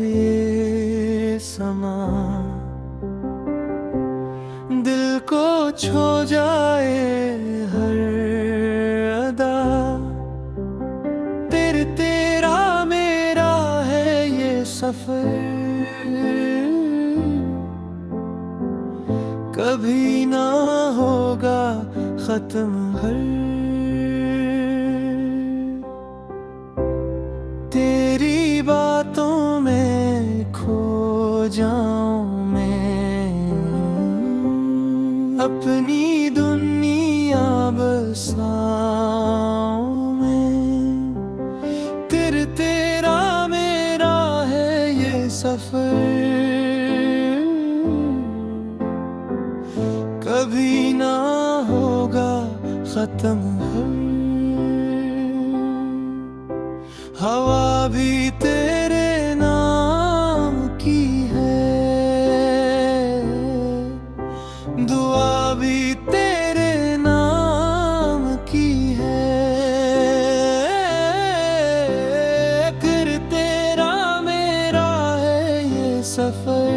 ये समा दिल को छू जाए हर अदा। तेरा मेरा है ये सफर, कभी ना होगा खत्म हर। तेरी बातों में खो जाऊं मैं, अपनी दुनिया बसाऊं मैं। तेरा मेरा है ये सफर, कभी ना होगा खत्म हर। हवा भी तेरे नाम की है, दुआ भी तेरे नाम की है। फिर तेरा मेरा है ये सफर,